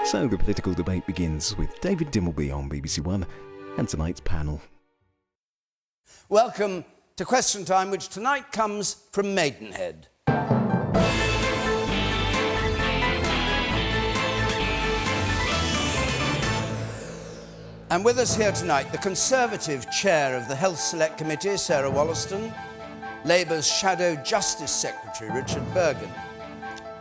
So the political debate begins with David Dimbleby on BBC One and tonight's panel. Welcome to Question Time, which tonight comes from Maidenhead. And with us here tonight, the Conservative Chair of the Health Select Committee, Sarah Wollaston, Labour's Shadow Justice Secretary, Richard Burgon,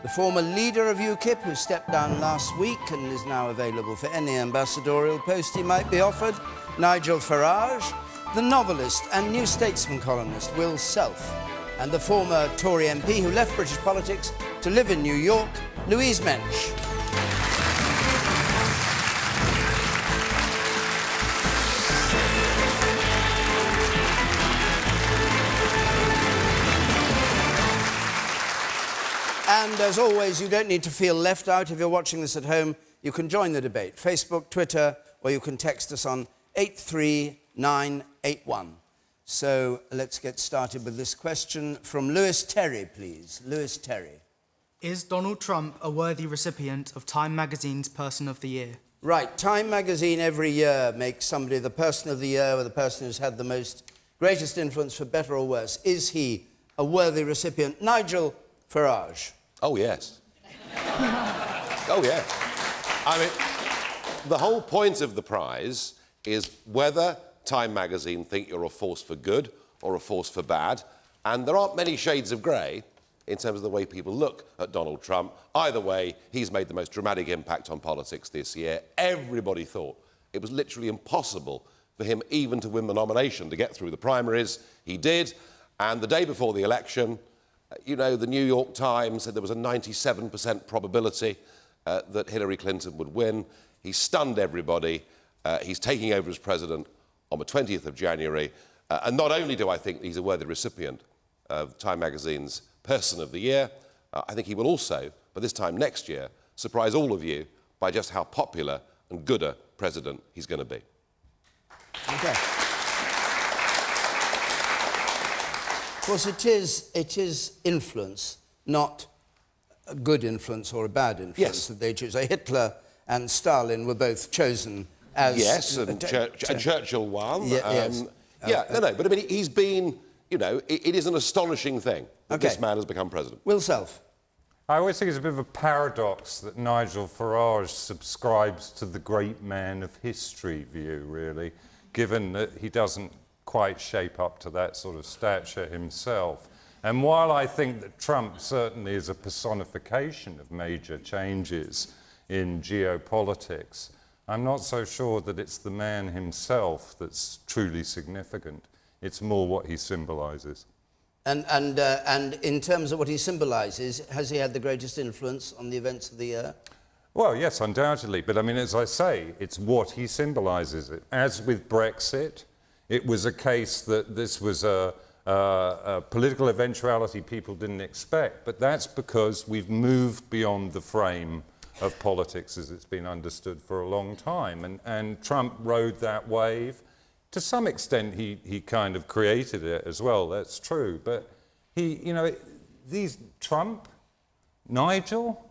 the former leader of UKIP, who stepped down last week and is now available for any ambassadorial post he might be offered, Nigel Farage, the novelist and New Statesman columnist Will Self, and the former Tory MP who left British politics to live in New York, Louise Mensch. And as always, you don't need to feel left out. If you're watching this at home, you can join the debate. Facebook, Twitter, or you can text us on 83981. So let's get started with this question from Lewis Terry, please. Lewis Terry. Is Donald Trump a worthy recipient of Time magazine's Person of the Year? Right, Time magazine every year makes somebody the Person of the Year or the person who's had the greatest influence, for better or worse. Is he a worthy recipient? Nigel Farage. Oh, yes. Oh, yes. I mean, the whole point of the prize is whether Time magazine think you're a force for good or a force for bad, and there aren't many shades of grey in terms of the way people look at Donald Trump. Either way, he's made the most dramatic impact on politics this year. Everybody thought it was literally impossible for him even to win the nomination, to get through the primaries. He did, and the day before the election, you know, the New York Times said there was a 97% probability that Hillary Clinton would win. He stunned everybody. He's taking over as president on the 20th of January. And not only do I think he's a worthy recipient of Time magazine's Person of the Year, I think he will also, by this time next year, surprise all of you by just how popular and good a president he's going to be. Okay. Of course, it is influence, not a good influence or a bad influence that they choose. Hitler and Stalin were both chosen as... Yes, and Churchill won. Yes. But I mean, he's been, you know, it is an astonishing thing that this man has become president. Will Self. I always think it's a bit of a paradox that Nigel Farage subscribes to the great man of history view, really, given that he doesn't quite shape up to that sort of stature himself. And while I think that Trump certainly is a personification of major changes in geopolitics, I'm not so sure that it's the man himself that's truly significant. It's more what he symbolises. And in terms of what he symbolises, has he had the greatest influence on the events of the year? Well, yes, undoubtedly. But I mean, as I say, it's what he symbolises. As with Brexit, it was a case that this was a political eventuality people didn't expect, but that's because we've moved beyond the frame of politics as it's been understood for a long time. And Trump rode that wave. To some extent, he kind of created it as well, that's true. But Trump, Nigel,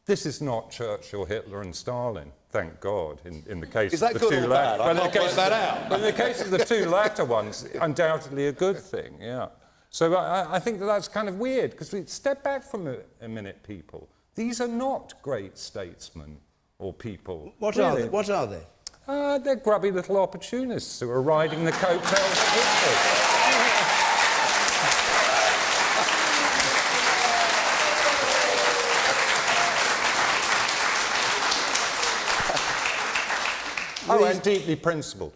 this is not Churchill, Hitler and Stalin. Thank God, in the case of the two latter. I can't work that out. But in the case of the two latter ones, undoubtedly a good thing, yeah. So I think that's kind of weird, because we step back from a minute, people. These are not great statesmen or people. What are they? They're grubby little opportunists who are riding the coattails of history. Oh, and deeply principled.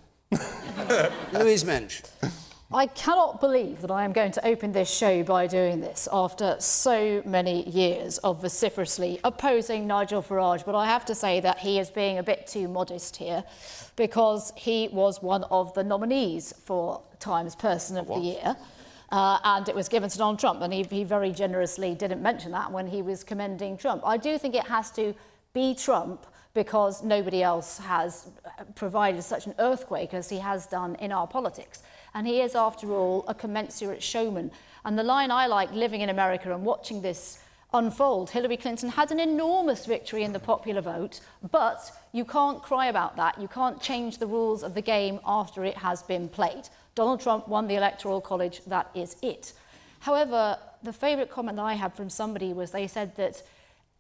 Louise Mensch. I cannot believe that I am going to open this show by doing this after so many years of vociferously opposing Nigel Farage, but I have to say that he is being a bit too modest here, because he was one of the nominees for Time's Person of the Year. And it was given to Donald Trump, and he very generously didn't mention that when he was commending Trump. I do think it has to be Trump, because nobody else has provided such an earthquake as he has done in our politics. And he is, after all, a commensurate showman. And the line I like, living in America and watching this unfold. Hillary Clinton had an enormous victory in the popular vote, but you can't cry about that. You can't change the rules of the game after it has been played. Donald Trump won the Electoral College, that is it. However, the favourite comment that I had from somebody was they said that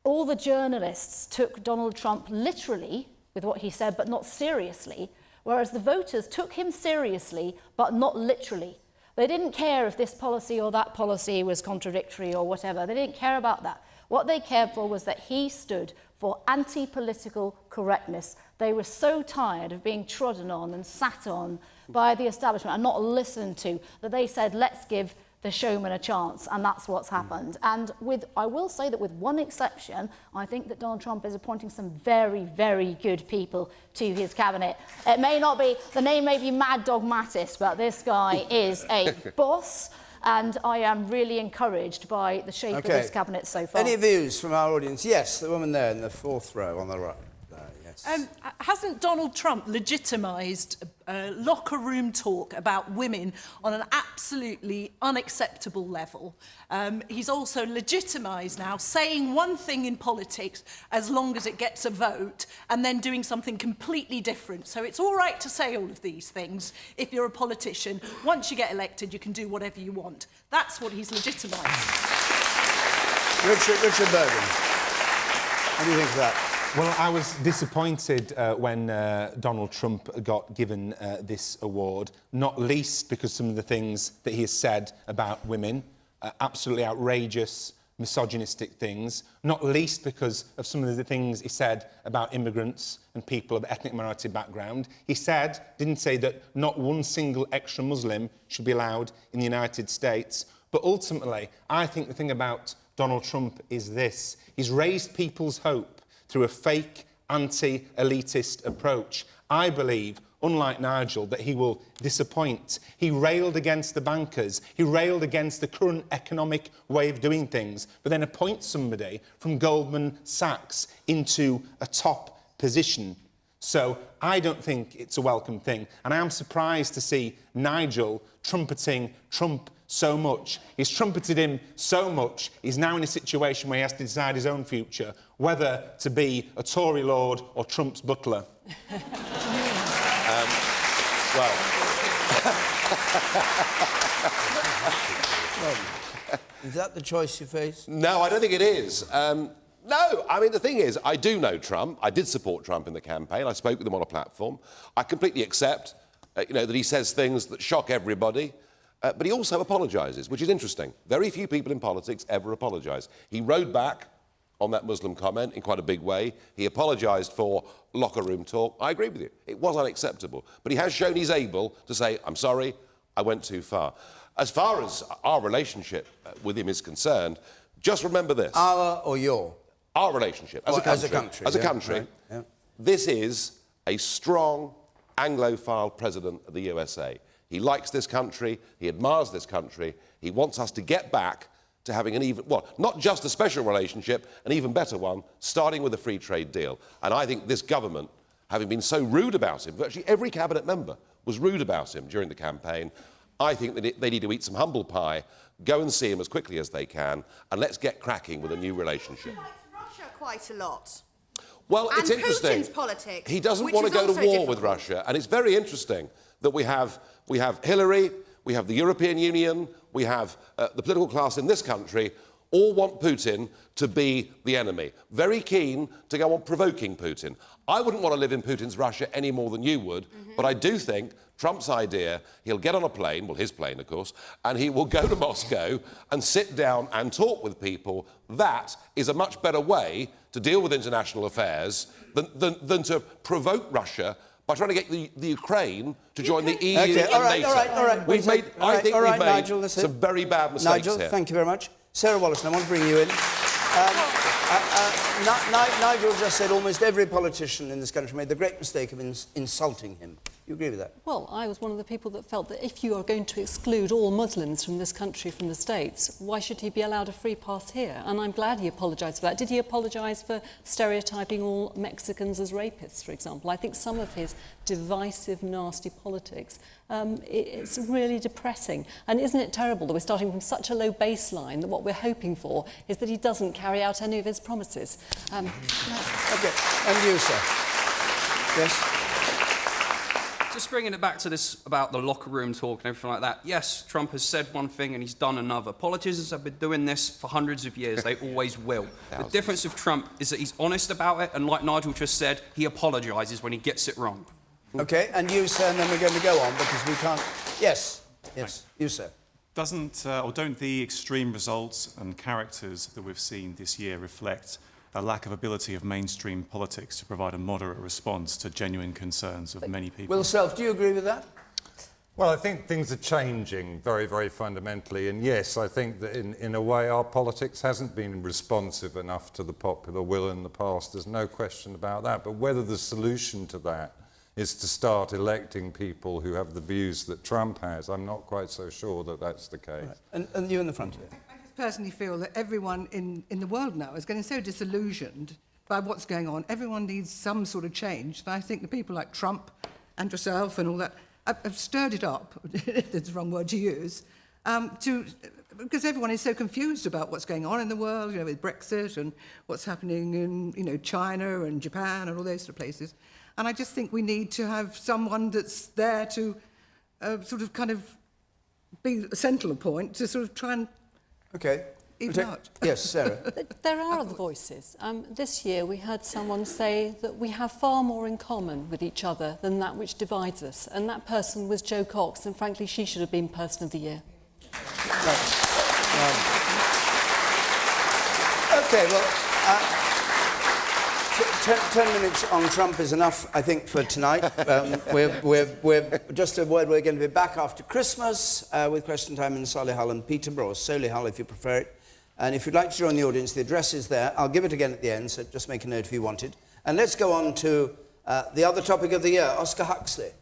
all the journalists took Donald Trump literally with what he said, but not seriously, whereas the voters took him seriously, but not literally. They didn't care if this policy or that policy was contradictory or whatever. They didn't care about that. What they cared for was that he stood for anti-political correctness. They were so tired of being trodden on and sat on by the establishment and not listened to that they said, let's give the showman a chance, and that's what's happened. And I will say that with one exception, I think that Donald Trump is appointing some very, very good people to his cabinet. It may not be, the name may be Mad Dog Mattis, but this guy is a boss, and I am really encouraged by the shape of his cabinet so far. Any views from our audience? Yes, the woman there in the fourth row on the right. Yes. Hasn't Donald Trump legitimised locker room talk about women on an absolutely unacceptable level? He's also legitimised now saying one thing in politics as long as it gets a vote and then doing something completely different. So it's all right to say all of these things if you're a politician. Once you get elected, you can do whatever you want. That's what he's legitimised. Richard Burgon, what do you think of that? Well, I was disappointed when Donald Trump got given this award, not least because some of the things that he has said about women, absolutely outrageous, misogynistic things, not least because of some of the things he said about immigrants and people of ethnic minority background. He didn't say that not one single extra Muslim should be allowed in the United States. But ultimately, I think the thing about Donald Trump is this. He's raised people's hope through a fake, anti-elitist approach. I believe, unlike Nigel, that he will disappoint. He railed against the bankers, he railed against the current economic way of doing things, but then appoints somebody from Goldman Sachs into a top position. So I don't think it's a welcome thing. And I am surprised to see Nigel trumpeting Trump so much. He's trumpeted him so much, he's now in a situation where he has to decide his own future, whether to be a Tory lord or Trump's butler. Is that the choice you face? No, I don't think it is. No, I mean, the thing is, I do know Trump. I did support Trump in the campaign. I spoke with him on a platform. I completely accept, that he says things that shock everybody. But he also apologises, which is interesting. Very few people in politics ever apologise. He rode back on that Muslim comment in quite a big way. He apologised for locker room talk. I agree with you. It was unacceptable. But he has shown he's able to say, I'm sorry, I went too far. As far as our relationship with him is concerned, just remember this. Our or your? Our relationship as a country. As a country. Right, yeah. This is a strong Anglophile president of the USA. He likes this country, he admires this country, he wants us to get back to having an even, well, not just a special relationship, an even better one, starting with a free trade deal. And I think this government, having been so rude about him, virtually every cabinet member was rude about him during the campaign, I think that they need to eat some humble pie, go and see him as quickly as they can, and let's get cracking with a new relationship. He likes Russia quite a lot. Well, it's interesting. Putin's politics. He doesn't want to go to war with Russia, and it's very interesting that we have Hillary, we have the European Union, we have the political class in this country, all want Putin to be the enemy. Very keen to go on provoking Putin. I wouldn't want to live in Putin's Russia any more than you would, but I do think Trump's idea, he'll get on a plane, well, his plane, of course, and he will go to Moscow and sit down and talk with people. That is a much better way to deal with international affairs than to provoke Russia by trying to get the Ukraine to join the EU and NATO. All right. We've made Nigel, some very bad mistakes Nigel, here. thank you very much. Sarah Wollaston, I want to bring you in. Nigel just said almost every politician in this country made the great mistake of insulting him. You agree with that? Well, I was one of the people that felt that if you are going to exclude all Muslims from this country, from the States, why should he be allowed a free pass here? And I'm glad he apologised for that. Did he apologise for stereotyping all Mexicans as rapists, for example? I think some of his divisive, nasty politics, it's really depressing. And isn't it terrible that we're starting from such a low baseline that what we're hoping for is that he doesn't carry out any of his promises? OK. And you, sir? Yes? Just bringing it back to this about the locker room talk and everything like that. Yes, Trump has said one thing and he's done another. Politicians have been doing this for hundreds of years. They always will. The difference with Trump is that he's honest about it, and like Nigel just said, he apologises when he gets it wrong. OK, and you, sir, and then we're going to go on because we can't... Yes, yes, you, sir. Don't the extreme results and characters that we've seen this year reflect a lack of ability of mainstream politics to provide a moderate response to genuine concerns of many people? Will Self, do you agree with that? Well, I think things are changing very, very fundamentally. And yes, I think that in a way our politics hasn't been responsive enough to the popular will in the past. There's no question about that. But whether the solution to that is to start electing people who have the views that Trump has, I'm not quite so sure that that's the case. Right. And you in the front of it. Personally feel that everyone in the world now is getting so disillusioned by what's going on. Everyone needs some sort of change. And I think the people like Trump and yourself and all that have stirred it up, if that's the wrong word to use, because everyone is so confused about what's going on in the world, you know, with Brexit and what's happening in, you know, China and Japan and all those sort of places. And I just think we need to have someone that's there to sort of kind of be a sentinel point to sort of try and... OK. Yes, Sarah. There are other voices. This year we heard someone say that we have far more in common with each other than that which divides us. And that person was Jo Cox, and frankly, she should have been Person of the Year. Right. OK, well, 10 minutes on Trump is enough, I think, for tonight. We're just a word, we're going to be back after Christmas with Question Time in Solihull and Peterborough, or Solihull if you prefer it. And if you'd like to join the audience, the address is there. I'll give it again at the end, so just make a note if you want it. And let's go on to the other topic of the year, Oscar Huxley.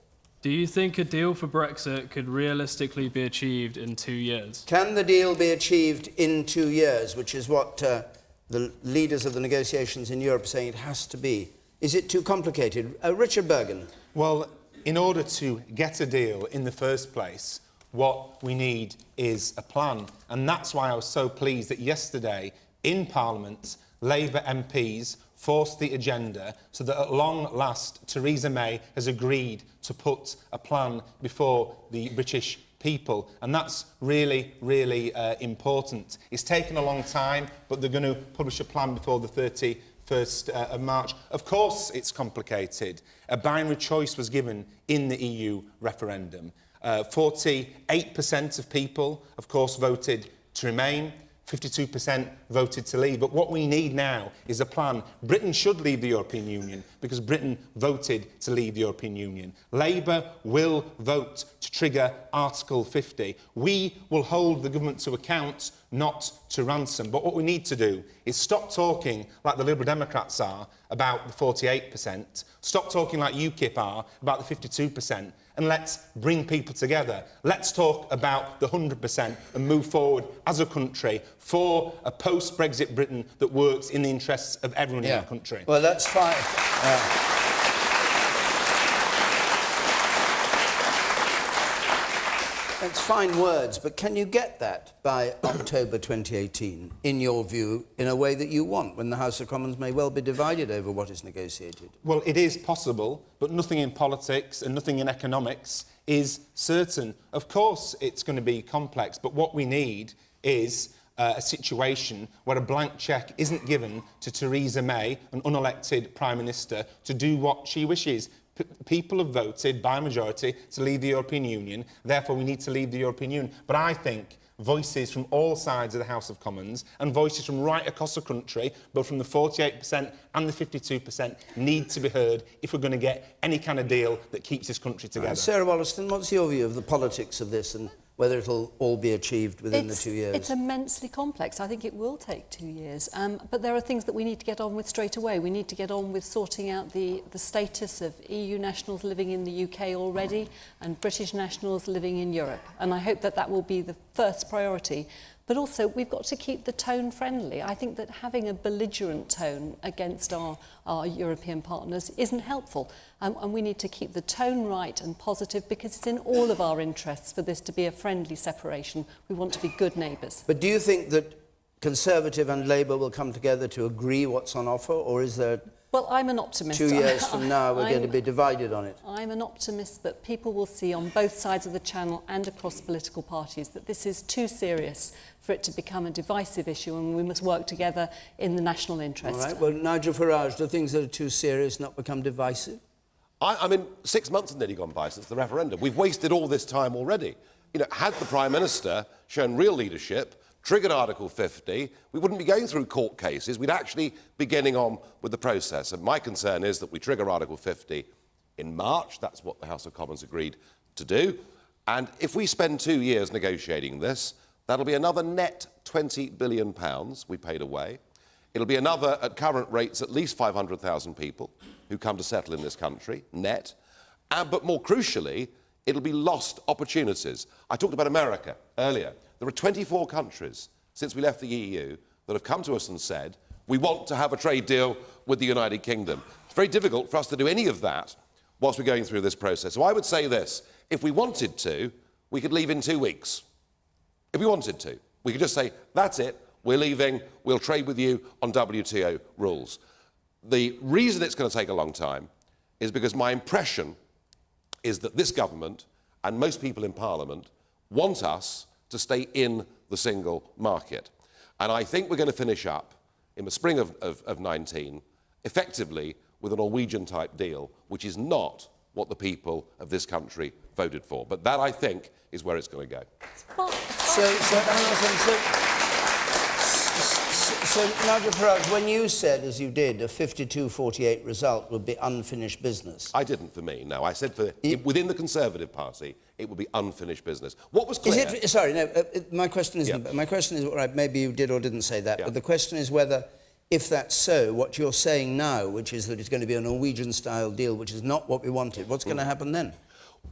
Do you think a deal for Brexit could realistically be achieved in 2 years? Can the deal be achieved in 2 years, which is what the leaders of the negotiations in Europe are saying it has to be? Is it too complicated? Richard Burgon. Well, in order to get a deal in the first place, what we need is a plan. And that's why I was so pleased that yesterday in Parliament, Labour MPs forced the agenda so that at long last Theresa May has agreed to put a plan before the British people, and that's really, really important. It's taken a long time, but they're going to publish a plan before the 31st of March. Of course it's complicated. A binary choice was given in the EU referendum. 48% of people, of course, voted to remain. 52% voted to leave. But what we need now is a plan. Britain should leave the European Union because Britain voted to leave the European Union. Labour will vote to trigger Article 50. We will hold the government to account, not to ransom. But what we need to do is stop talking like the Liberal Democrats are about the 48%, stop talking like UKIP are about the 52%, and let's bring people together. Let's talk about the 100% and move forward as a country for a post-Brexit Britain that works in the interests of everyone in the country. Well, that's fine. That's fine words, but can you get that by October 2018, in your view, in a way that you want, when the House of Commons may well be divided over what is negotiated? Well, it is possible, but nothing in politics and nothing in economics is certain. Of course it's going to be complex, but what we need is a situation where a blank cheque isn't given to Theresa May, an unelected Prime Minister, to do what she wishes. People have voted by majority to leave the European Union, therefore we need to leave the European Union. But I think voices from all sides of the House of Commons and voices from right across the country, both from the 48% and the 52%, need to be heard if we're going to get any kind of deal that keeps this country together. Sarah Wollaston, what's your view of the politics of this and whether it'll all be achieved within the 2 years? It's immensely complex. I think it will take 2 years. But there are things that we need to get on with straight away. We need to get on with sorting out the status of EU nationals living in the UK already and British nationals living in Europe. And I hope that that will be the first priority. But also, we've got to keep the tone friendly. I think that having a belligerent tone against our European partners isn't helpful. And we need to keep the tone right and positive, because it's in all of our interests for this to be a friendly separation. We want to be good neighbours. But do you think that Conservative and Labour will come together to agree what's on offer, or is there... Well, I'm an optimist. 2 years from now, we're going to be divided on it. I'm an optimist that people will see on both sides of the channel and across political parties that this is too serious for it to become a divisive issue, and we must work together in the national interest. All right. Well, Nigel Farage, do things that are too serious not become divisive? I mean, 6 months have nearly gone by since the referendum. We've wasted all this time already. You know, had the Prime Minister shown real leadership, triggered Article 50, we wouldn't be going through court cases. We'd actually be getting on with the process. And my concern is that we trigger Article 50 in March. That's what the House of Commons agreed to do. And if we spend 2 years negotiating this, that'll be another net £20 billion we paid away. It'll be another, at current rates, at least 500,000 people who come to settle in this country, net. But more crucially, it'll be lost opportunities. I talked about America earlier. There are 24 countries since we left the EU that have come to us and said, we want to have a trade deal with the United Kingdom. It's very difficult for us to do any of that whilst we're going through this process. So I would say this, if we wanted to, we could leave in 2 weeks. If we wanted to. We could just say, that's it, we're leaving, we'll trade with you on WTO rules. The reason it's going to take a long time is because my impression is that this government and most people in Parliament want us to stay in the single market. And I think we're going to finish up in the spring of 19, effectively with a Norwegian-type deal, which is not what the people of this country voted for. But that, I think, is where it's going to go. So, Nigel Farage, when you said, as you did, a 52-48 result would be unfinished business... I didn't for me, no. I said for within the Conservative Party, it would be unfinished business. What was clear... Is it, sorry, no, my question isn't... My question is, right, maybe you did or didn't say that, but the question is whether, if that's so, what you're saying now, which is that it's going to be a Norwegian-style deal, which is not what we wanted, what's going to happen then?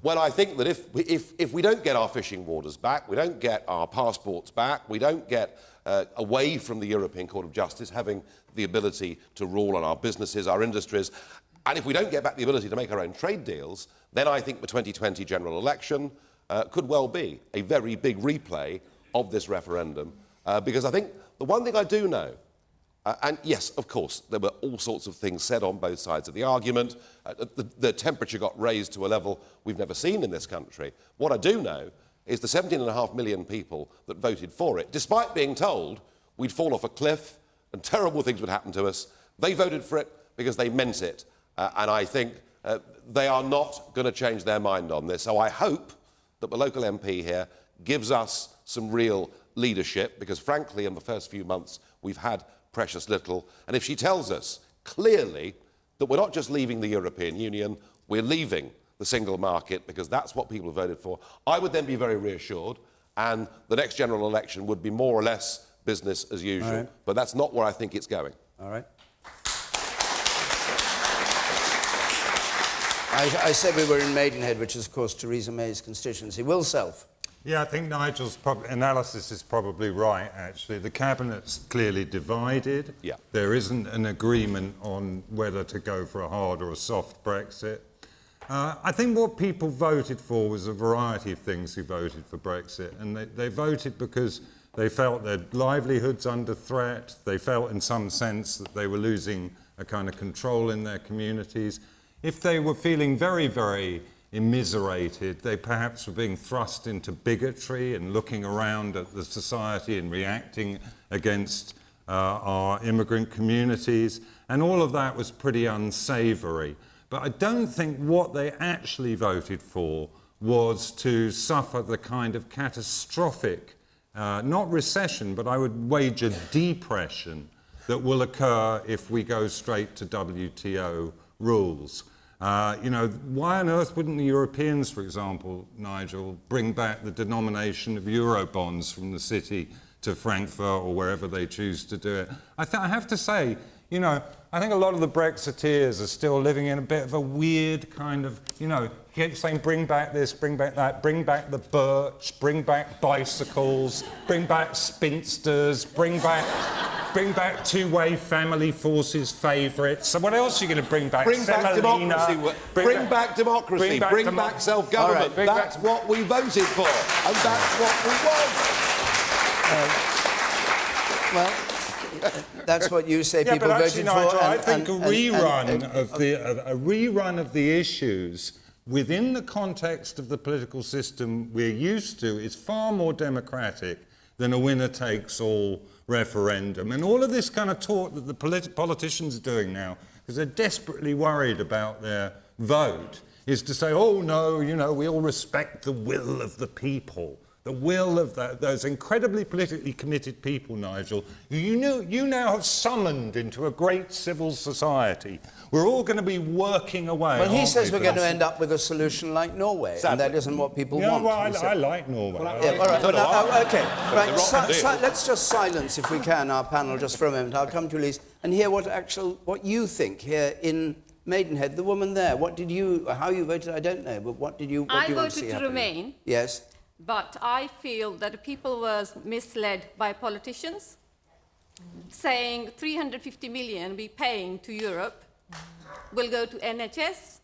Well, I think that if we don't get our fishing waters back, we don't get our passports back, we don't get away from the European Court of Justice having the ability to rule on our businesses, our industries, and if we don't get back the ability to make our own trade deals, then I think the 2020 general election could well be a very big replay of this referendum, because I think the one thing I do know, and yes, of course, there were all sorts of things said on both sides of the argument. The temperature got raised to a level we've never seen in this country. What I do know is the 17.5 million people that voted for it, despite being told we'd fall off a cliff and terrible things would happen to us, they voted for it because they meant it. And I think they are not going to change their mind on this. So I hope that the local MP here gives us some real leadership, because frankly, in the first few months, we've had precious little. And if she tells us clearly that we're not just leaving the European Union, we're leaving the single market, because that's what people voted for, I would then be very reassured, and the next general election would be more or less business as usual. Right. But that's not where I think it's going. All right. I said we were in Maidenhead, which is, of course, Theresa May's constituency. Will Self. Yeah, I think Nigel's analysis is probably right, actually. The Cabinet's clearly divided. Yeah. There isn't an agreement on whether to go for a hard or a soft Brexit. I think what people voted for was a variety of things who voted for Brexit, and they voted because they felt their livelihoods under threat, they felt in some sense that they were losing a kind of control in their communities. If they were feeling very, very immiserated, they perhaps were being thrust into bigotry and looking around at the society and reacting against our immigrant communities, and all of that was pretty unsavoury. But I don't think what they actually voted for was to suffer the kind of catastrophic, not recession, but I would wager depression that will occur if we go straight to WTO rules. You know, why on earth wouldn't the Europeans, for example, Nigel, bring back the denomination of Eurobonds from the city to Frankfurt or wherever they choose to do it? I have to say, you know, I think a lot of the Brexiteers are still living in a bit of a weird kind of, you know, keep saying bring back this, bring back that, bring back the birch, bring back bicycles, bring back spinsters, bring back two-way family forces favourites. So what else are you going to bring back? Bring back democracy. Bring back democracy. Bring back self-government. Right, that's what we voted for, and that's what we want. Well, that's what you say yeah, people but actually, voted Nigel, for. I think a rerun of the issues within the context of the political system we're used to is far more democratic than a winner-takes-all referendum. And all of this kind of talk that the politicians are doing now, because they're desperately worried about their vote, is to say, oh, no, you know, we all respect the will of the people. The will of those incredibly politically committed people, Nigel, you now have summoned into a great civil society. We're all going to be working away. Well, he says we're going to end up with a solution like Norway, and that isn't what people want. Well, I like Norway. Yeah, all right, but okay. Right, let's just silence, if we can, our panel just for a moment. I'll come to Louise and hear what you think here in Maidenhead. The woman there, how you voted, I don't know, but what do you want to see happen? I voted to remain. Yes. But I feel that people were misled by politicians, saying 350 million we paying to Europe will go to NHS.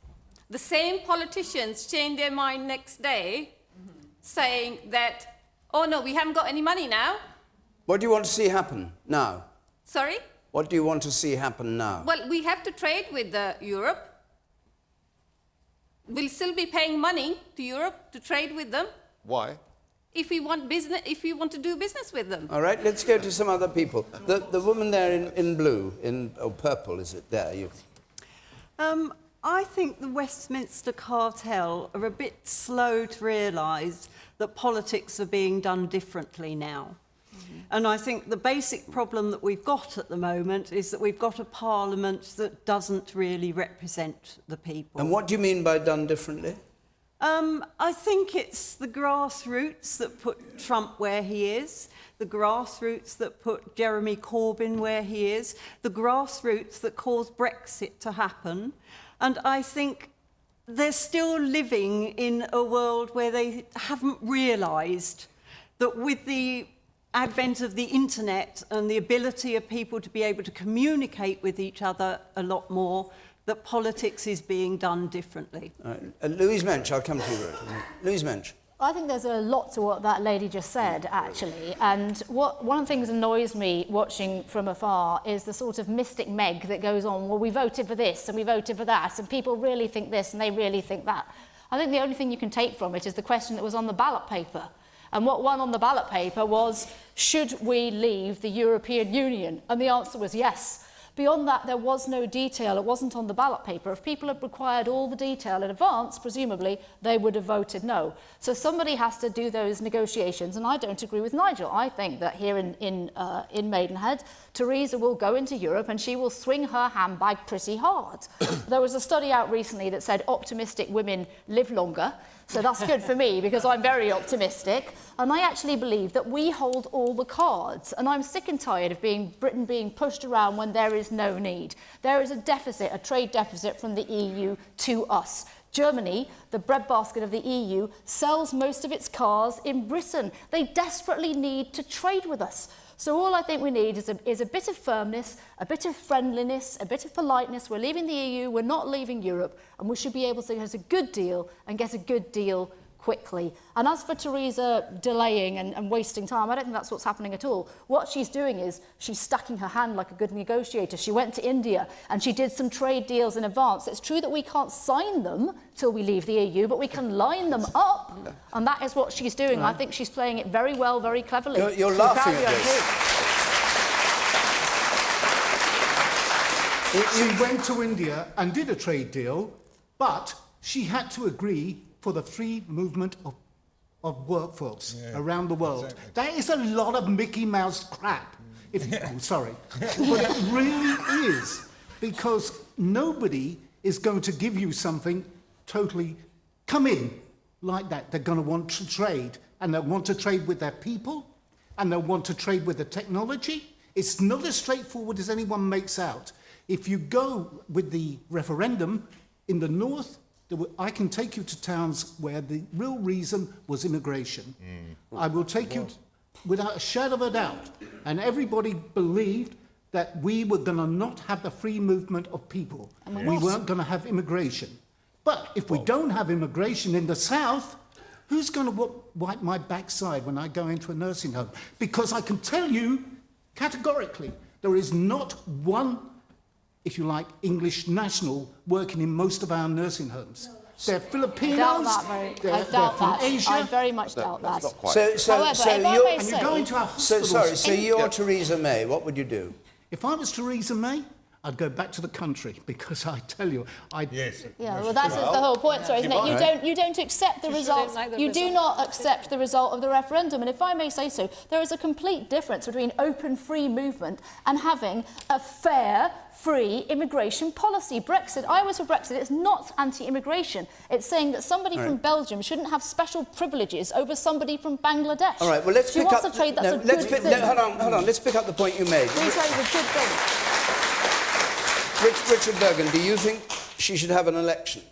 The same politicians changed their mind next day, saying that, oh no, we haven't got any money now. What do you want to see happen now? Sorry? What do you want to see happen now? Well, we have to trade with Europe. We'll still be paying money to Europe to trade with them. Why? If we want to do business with them. All right, let's go to some other people. The woman there in blue, or purple, is it there? I think the Westminster cartel are a bit slow to realise that politics are being done differently now. And I think the basic problem that we've got at the moment is that we've got a parliament that doesn't really represent the people. And what do you mean by done differently? I think it's the grassroots that put Trump where he is, the grassroots that put Jeremy Corbyn where he is, the grassroots that caused Brexit to happen. And I think they're still living in a world where they haven't realised that with the advent of the internet and the ability of people to be able to communicate with each other a lot more, that politics is being done differently. Louise Mensch, I'll come to you. Louise Mensch. I think there's a lot to what that lady just said, actually. And one of the things that annoys me watching from afar is the sort of mystic Meg that goes on, well, we voted for this and we voted for that, and people really think this and they really think that. I think the only thing you can take from it is the question that was on the ballot paper. And what won on the ballot paper was, should we leave the European Union? And the answer was yes. Beyond that, there was no detail. It wasn't on the ballot paper. If people had required all the detail in advance, presumably, they would have voted no. So somebody has to do those negotiations, and I don't agree with Nigel. I think that here in Maidenhead, Theresa will go into Europe and she will swing her handbag pretty hard. There was a study out recently that said optimistic women live longer. So that's good for me because I'm very optimistic. And I actually believe that we hold all the cards. And I'm sick and tired of Britain being pushed around when there is no need. There is a deficit, a trade deficit from the EU to us. Germany, the breadbasket of the EU, sells most of its cars in Britain. They desperately need to trade with us. So all I think we need is a bit of firmness, a bit of friendliness, a bit of politeness. We're leaving the EU, we're not leaving Europe, and we should be able to get a good deal and get a good deal quickly. And as for Theresa delaying and wasting time, I don't think that's what's happening at all. What she's doing is she's stacking her hand like a good negotiator. She went to India and she did some trade deals in advance. It's true that we can't sign them till we leave the EU, but we can line them up. And that is what she's doing. I think she's playing it very well, very cleverly. You're laughing at this. She went to India and did a trade deal, but she had to agree for the free movement of workforce around the world. Exactly. That is a lot of Mickey Mouse crap. Oh, sorry. But it really is, because nobody is going to give you something totally come in like that. They're going to want to trade, and they'll want to trade with their people, and they'll want to trade with the technology. It's not as straightforward as anyone makes out. If you go with the referendum in the north, I can take you to towns where the real reason was immigration. I will take you without a shadow of a doubt. And everybody believed that we were going to not have the free movement of people. We weren't going to have immigration. But if we don't have immigration in the south, who's going to wipe my backside when I go into a nursing home? Because I can tell you categorically, there is not one, if you like, English national working in most of our nursing homes. They're Filipinos. I doubt that. Asia. I very much doubt that. So you're Theresa May. What would you do? If I was Theresa May, I'd go back to the country, because I tell you, Yeah, well, that's the whole point, sorry, isn't it? You don't accept the results. You do not accept the result of the referendum. And if I may say so, there is a complete difference between open, free movement and having a fair, free immigration policy. Brexit, I was for Brexit. It's not anti-immigration. It's saying that somebody from Belgium shouldn't have special privileges over somebody from Bangladesh. All right, well, let's pick up... She wants to trade, that's a good thing. Hold on, let's pick up the point you made. Free trade is a good thing. Richard Burgon, do you think she should have an election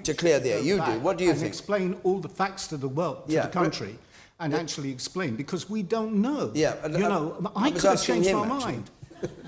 to clear the air? You do. What do you think? Explain all the facts to the world, to the country, and actually explain, because we don't know. Yeah, you know, I could have changed my mind.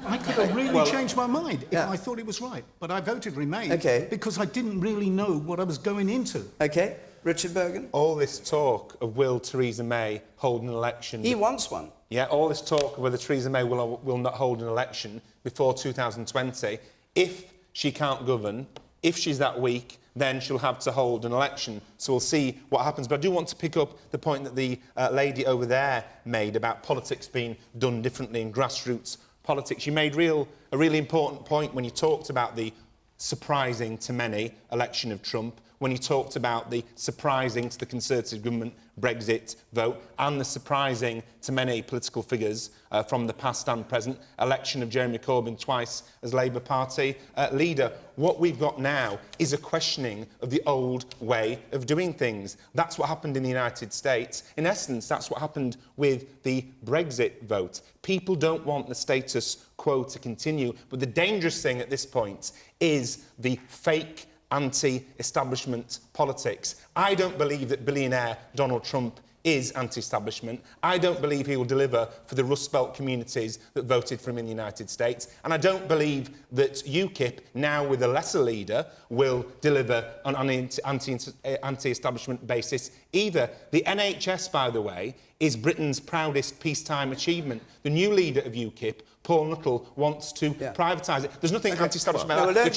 I could have really changed my mind if I thought it was right. But I voted Remain because I didn't really know what I was going into. Okay. Richard Burgon? All this talk of will Theresa May hold an election... He wants one. Yeah, all this talk of whether Theresa May will not hold an election before 2020. If she can't govern, if she's that weak, then she'll have to hold an election. So we'll see what happens. But I do want to pick up the point that the lady over there made about politics being done differently in grassroots politics. You made a really important point when you talked about the surprising to many election of Trump, when you talked about the surprising to the Conservative government Brexit vote, and the surprising to many political figures from the past and present election of Jeremy Corbyn twice as Labour Party leader. What we've got now is a questioning of the old way of doing things. That's what happened in the United States. In essence, that's what happened with the Brexit vote. People don't want the status quo to continue, but the dangerous thing at this point is the fake anti-establishment politics. I don't believe that billionaire Donald Trump is anti-establishment. I don't believe he will deliver for the Rust Belt communities that voted for him in the United States. And I don't believe that UKIP, now with a lesser leader, will deliver on an anti-establishment basis either. The NHS, by the way, is Britain's proudest peacetime achievement. The new leader of UKIP, Paul Nuttall, wants to privatise it. There's nothing anti-establishment about that.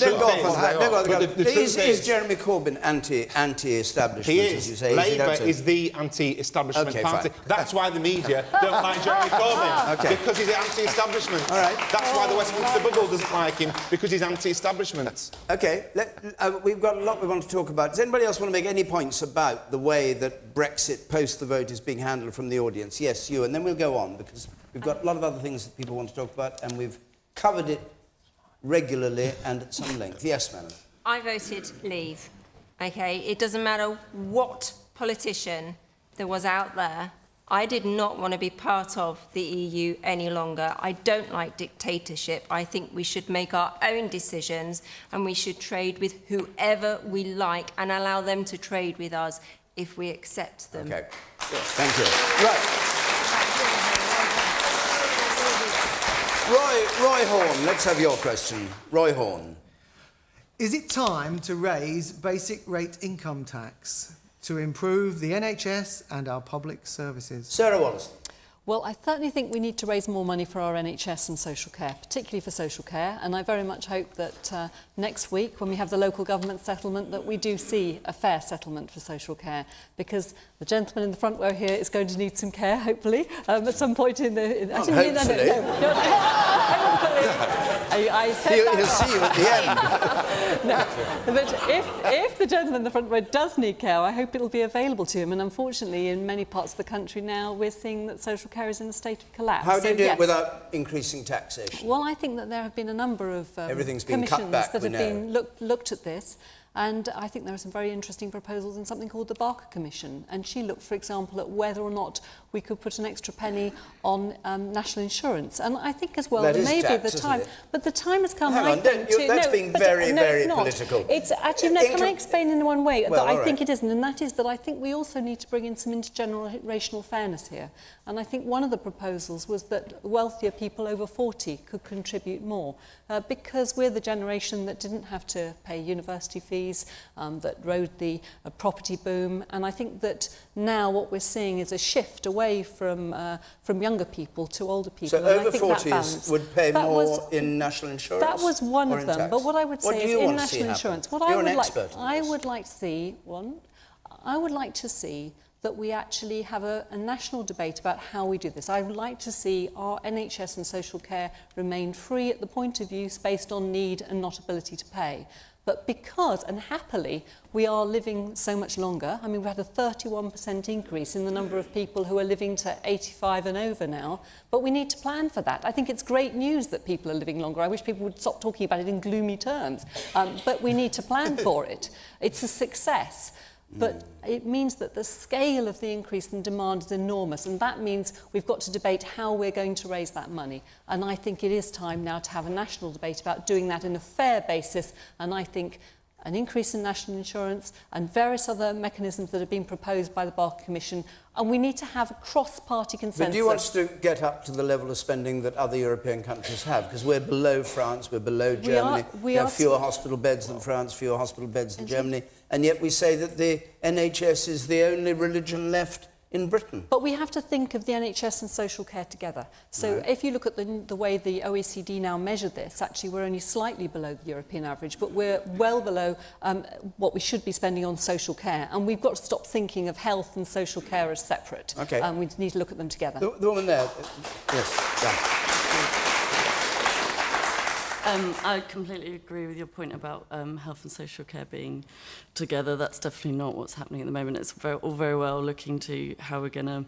Is Jeremy Corbyn anti-establishment, he is. as you say? Labour is the anti-establishment party. That's why the media don't like Jeremy Corbyn, because he's anti-establishment. All right. That's why the Westminster bubble doesn't like him, because he's anti-establishment. OK, we've got a lot we want to talk about. Does anybody else want to make any points about the way that Brexit post the vote is being handled from the audience? Yes, you, and then we'll go on, because we've got a lot of other things that people want to talk about, and we've covered it regularly and at some length. Yes, madam. I voted leave. OK, it doesn't matter what politician there was out there. I did not want to be part of the EU any longer. I don't like dictatorship. I think we should make our own decisions, and we should trade with whoever we like and allow them to trade with us if we accept them. OK. Yes, thank you. Right. Roy Horne, let's have your question. Roy Horne. Is it time to raise basic rate income tax to improve the NHS and our public services? Sarah Wollaston. Well, I certainly think we need to raise more money for our NHS and social care, particularly for social care, and I very much hope that next week, when we have the local government settlement, that we do see a fair settlement for social care, because the gentleman in the front row here is going to need some care, hopefully, at some point in the... Hopefully. I said He'll see you at the end. No, but if the gentleman in the front row does need care, I hope it'll be available to him, and unfortunately, in many parts of the country now, we're seeing that social care care is in a state of collapse. How do you So, do yes. it without increasing taxation? Well, I think that there have been a number of Everything's been cut commissions back, that we have been looked at this. And I think there are some very interesting proposals in something called the Barker Commission. And she looked, for example, at whether or not we could put an extra penny on national insurance. And I think as well, That that is maybe tax, the time... isn't it? But the time has come, Hang I on, think, to... that's no, being but, very, no, very it's not. political. It's actually... No, can I explain in one way Well, that I all think right. it isn't? And that is that I think we also need to bring in some intergenerational fairness here. And I think one of the proposals was that wealthier people over 40 could contribute more. Because we're the generation that didn't have to pay university fees, that rode the property boom. And I think that now what we're seeing is a shift away from younger people to older people. So and I over think that 40s balance, would pay that more was, in national insurance? That was one or of in them. tax? But what I would What say do is you in want to see national happen? insurance, what You're I would an like, expert in I this. would like to see I would like to see that we actually have a national debate about how we do this. I would like to see our NHS and social care remain free at the point of use based on need and not ability to pay. But because, and happily, we are living so much longer, I mean, we've had a 31% increase in the number of people who are living to 85 and over now, but we need to plan for that. I think it's great news that people are living longer. I wish people would stop talking about it in gloomy terms, but we need to plan for it. It's a success. But it means that the scale of the increase in demand is enormous, and that means we've got to debate how we're going to raise that money. And I think it is time now to have a national debate about doing that in a fair basis, and I think an increase in national insurance and various other mechanisms that have been proposed by the Barker Commission, and we need to have a cross-party consensus. But do you want us to get up to the level of spending that other European countries have? Because we're below France, we're below Germany. We have fewer hospital beds than France, fewer hospital beds than Germany, and yet we say that the NHS is the only religion left in Britain. But we have to think of the NHS and social care together. So if you look at the way the OECD now measure this, actually we're only slightly below the European average, but we're well below what we should be spending on social care. And we've got to stop thinking of health and social care as separate. Okay. We need to look at them together. The woman there. Yes. Yeah. I completely agree with your point about health and social care being together. That's definitely not what's happening at the moment. It's all very well looking to how we're going to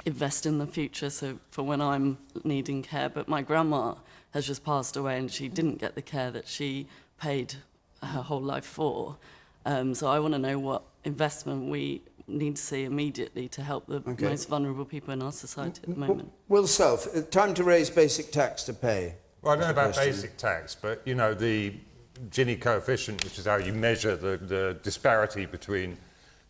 invest in the future, so for when I'm needing care. But my grandma has just passed away and she didn't get the care that she paid her whole life for. So I want to know what investment we need to see immediately to help the most vulnerable people in our society at the moment. Will Self, time to raise basic tax to pay. Well, I don't know about basic tax, but, you know, the Gini coefficient, which is how you measure the disparity between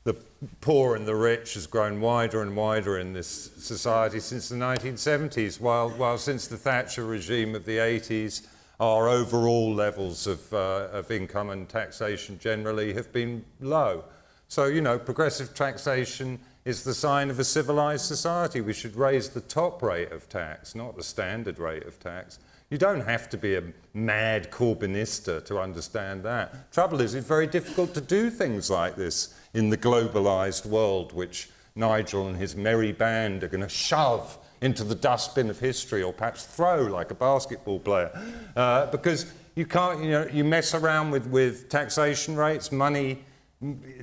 the poor and the rich, has grown wider and wider in this society since the 1970s, while since the Thatcher regime of the 80s, our overall levels of income and taxation generally have been low. So, you know, progressive taxation is the sign of a civilised society. We should raise the top rate of tax, not the standard rate of tax. You don't have to be a mad Corbynista to understand that. Trouble is, it's very difficult to do things like this in the globalised world, which Nigel and his merry band are going to shove into the dustbin of history, or perhaps throw like a basketball player. Because you can't, you know, you mess around with taxation rates, money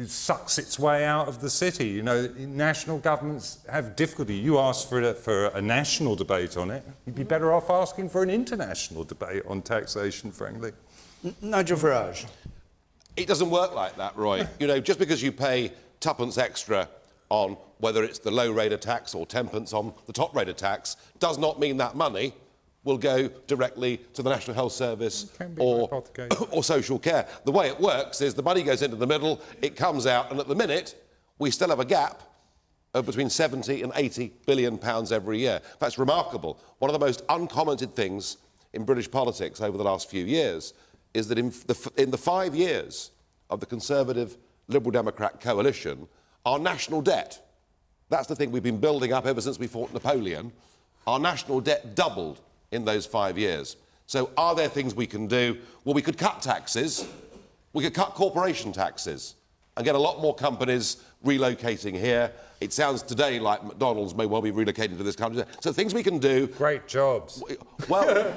sucks its way out of the city. You know, national governments have difficulty. You asked for a national debate on it. You'd be better off asking for an international debate on taxation, frankly. Nigel Farage. It doesn't work like that, Roy. You know, just because you pay tuppence extra on whether it's the low rate of tax or tenpence on the top rate of tax does not mean that money will go directly to the National Health Service or social care. The way it works is the money goes into the middle, it comes out, and at the minute, we still have a gap of between 70 and 80 billion pounds every year. That's remarkable. One of the most uncommented things in British politics over the last few years is that in the 5 years of the Conservative Liberal Democrat coalition, our national debt, that's the thing we've been building up ever since we fought Napoleon, our national debt doubled in those 5 years. So are there things we can do? Well, we could cut taxes, we could cut corporation taxes and get a lot more companies relocating here. It sounds today like McDonald's may well be relocating to this country. So things we can do. Great jobs. Well,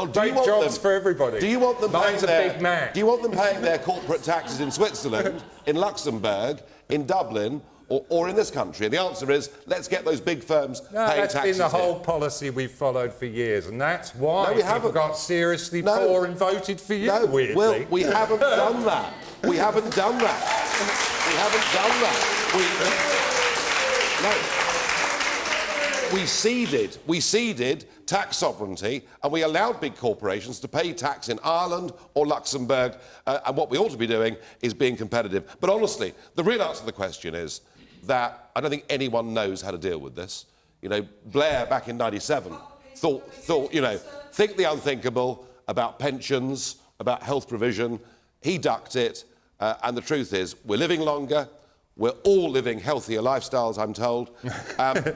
do you want jobs them, for everybody. Do you want them Mine's paying a Big Mac. Do you want them paying their corporate taxes in Switzerland, in Luxembourg, in Dublin, or in this country? And the answer is, let's get those big firms No, paying that's taxes been the whole here. policy we've followed for years, and that's why No, we people haven't. got seriously poor and voted for you, No, weirdly. Will, we haven't done that. We haven't done that. We haven't done that. We ceded tax sovereignty, and we allowed big corporations to pay tax in Ireland or Luxembourg, and what we ought to be doing is being competitive. But honestly, the real answer to the question is that I don't think anyone knows how to deal with this. You know, Blair back in '97 thought, you know, think the unthinkable about pensions, about health provision. He ducked it, and the truth is, we're living longer. We're all living healthier lifestyles, I'm told, and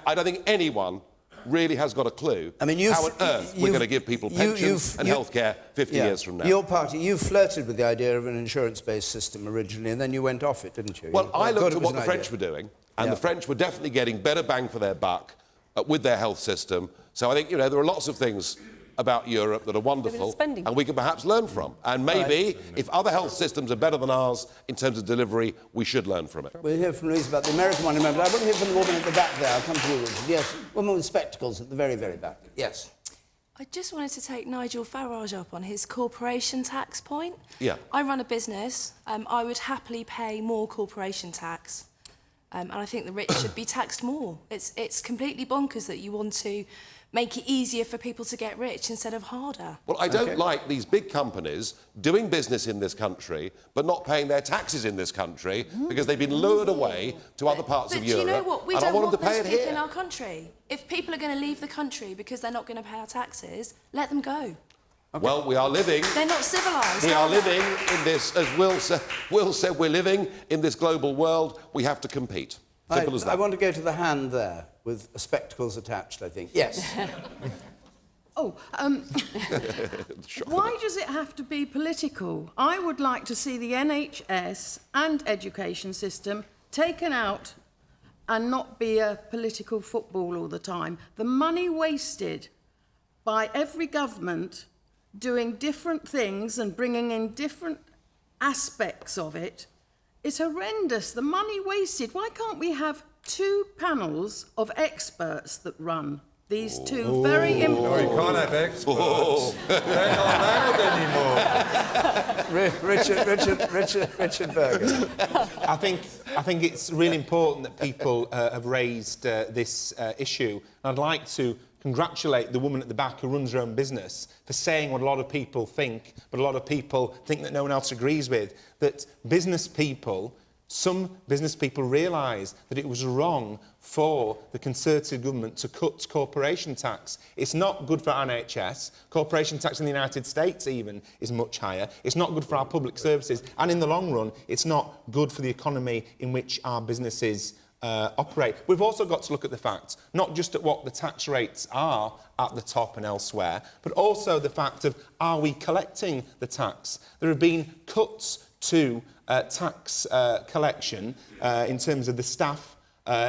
I don't think anyone really has got a clue how on earth we're going to give people pensions and healthcare 50 years from now. Your party, you flirted with the idea of an insurance-based system originally, and then you went off it, didn't you? Well, I looked at what the French were doing, and the French were definitely getting better bang for their buck with their health system. So I think, you know, there are lots of things about Europe that are wonderful and we can perhaps learn from. And maybe, if other health systems are better than ours in terms of delivery, we should learn from it. We'll hear from Louise about the American one in a moment. I want to hear from the woman at the back there. I'll come to you, Richard. Yes, woman with spectacles at the very, very back. Yes. I just wanted to take Nigel Farage up on his corporation tax point. Yeah. I run a business. I would happily pay more corporation tax. And I think the rich should be taxed more. It's completely bonkers that you want to make it easier for people to get rich instead of harder. Well, I don't like these big companies doing business in this country but not paying their taxes in this country because they've been lured away to other parts of Europe. But do you know what? We and I don't want want them to pay those it people here. in our country. If people are going to leave the country because they're not going to pay our taxes, let them go. Well, we are living... They're not civilised. We are living in this, as Will said, we're living in this global world. We have to compete. Simple as that. I want to go to the hand there with spectacles attached, I think. Yes. Why does it have to be political? I would like to see the NHS and education system taken out and not be a political football all the time. The money wasted by every government doing different things and bringing in different aspects of it is horrendous. The money wasted. Why can't we have two panels of experts that run these two very important... No, you can't have experts. They're not allowed anymore. Richard Burgon. I think it's really important that people have raised this issue. I'd like to congratulate the woman at the back who runs her own business for saying what a lot of people think, but a lot of people think that no one else agrees with, that some business people realise that it was wrong for the Conservative government to cut corporation tax. It's not good for NHS. Corporation tax in the United States even is much higher. It's not good for our public services. And in the long run, it's not good for the economy in which our businesses operate. We've also got to look at the facts, not just at what the tax rates are at the top and elsewhere, but also the fact of, are we collecting the tax? There have been cuts to tax collection in terms of the staff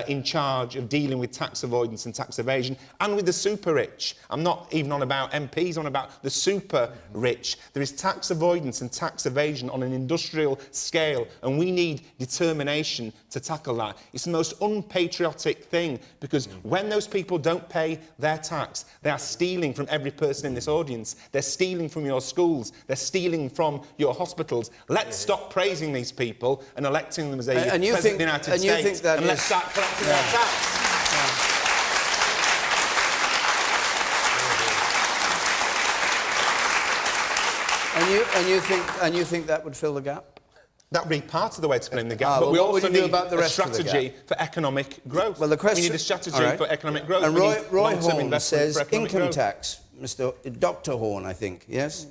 in charge of dealing with tax avoidance and tax evasion, and with the super rich. I'm not even on about MPs, I'm on about the super rich. There is tax avoidance and tax evasion on an industrial scale, and we need determination to tackle that. It's the most unpatriotic thing, because when those people don't pay their tax, they are stealing from every person in this audience. They're stealing from your schools. They're stealing from your hospitals. Let's stop praising these people and electing them as a president of the United States, and let's start collecting their tax. And you think that would fill the gap? That would be part of the way to fill in the gap, but but we what also would you do need about the a rest of the strategy gap? for economic growth. Well, the question... We need a strategy for economic growth. And We need Roy long-term Horn investment says for economic income growth. tax. Dr. Horn, I think, yes?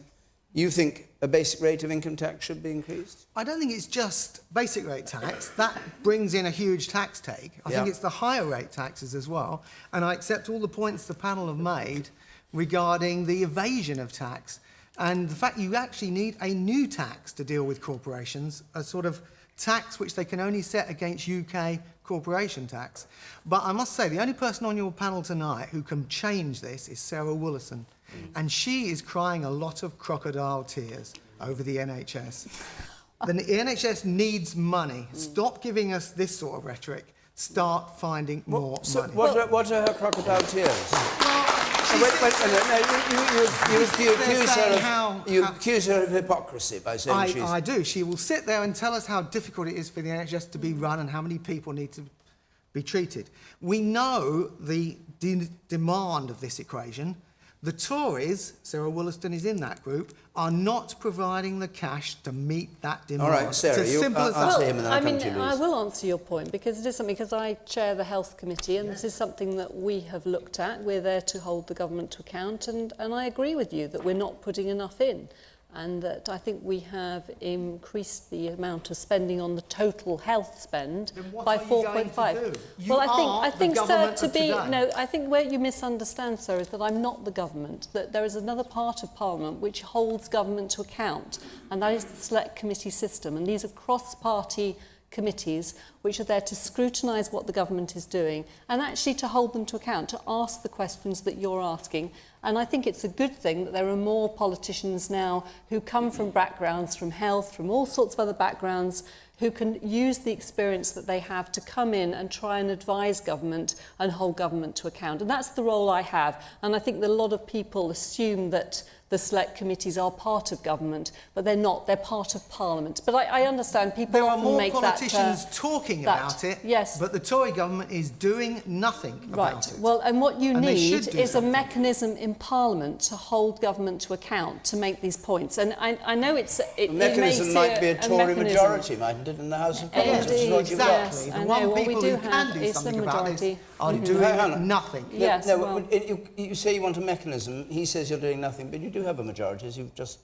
You think a basic rate of income tax should be increased? I don't think it's just basic rate tax. That brings in a huge tax take. I think it's the higher rate taxes as well. And I accept all the points the panel have made regarding the evasion of tax and the fact you actually need a new tax to deal with corporations, a sort of tax which they can only set against UK corporation tax. But I must say, the only person on your panel tonight who can change this is Sarah Wollaston. And she is crying a lot of crocodile tears over the NHS. The NHS needs money. Stop giving us this sort of rhetoric. Start finding more money. What are her crocodile tears? You accuse her of hypocrisy by saying she's... I do. She will sit there and tell us how difficult it is for the NHS to be run and how many people need to be treated. We know the demand of this equation. The Tories, Sarah Wollaston is in that group, are not providing the cash to meet that demand. All right, Sarah, it's as simple as answer that. him and then I'll come to you, Louise. I will answer your point because it is something, because I chair the Health Committee and this is something that we have looked at. We're there to hold the government to account and I agree with you that we're not putting enough in. And that I think we have increased the amount of spending on the total health spend by 4.5. Well, I think, sir, I think where you misunderstand, sir, is that I'm not the government. That there is another part of Parliament which holds government to account, and that is the Select Committee system. And these are cross-party committees which are there to scrutinise what the government is doing and actually to hold them to account, to ask the questions that you're asking. And I think it's a good thing that there are more politicians now who come from backgrounds, from health, from all sorts of other backgrounds, who can use the experience that they have to come in and try and advise government and hold government to account. And that's the role I have. And I think that a lot of people assume that the select committees are part of government, but they're not. They're part of Parliament. But I understand people there are often more make politicians talking about it, yes. But the Tory government is doing nothing about it. Well, and what you need is something. a mechanism in Parliament to hold government to account to make these points. And I know the mechanism might be a Tory majority, mightn't it, in the House of Commons? Exactly. The one people who can do something about this are doing nothing. Yes, you say you want a mechanism. He says you're doing nothing, but you do have a majority, as you've just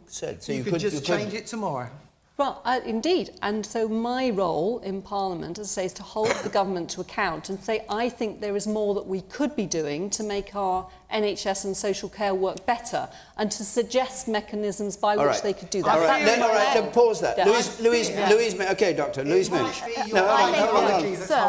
said. So you could just change it tomorrow. Well, indeed. And so my role in Parliament, as I say, is to hold the government to account and say, I think there is more that we could be doing to make our NHS and social care work better and to suggest mechanisms by which they could do that. All right, pause that. Yeah. Louise Mensch. OK, Doctor, Louise Mensch. Hold on.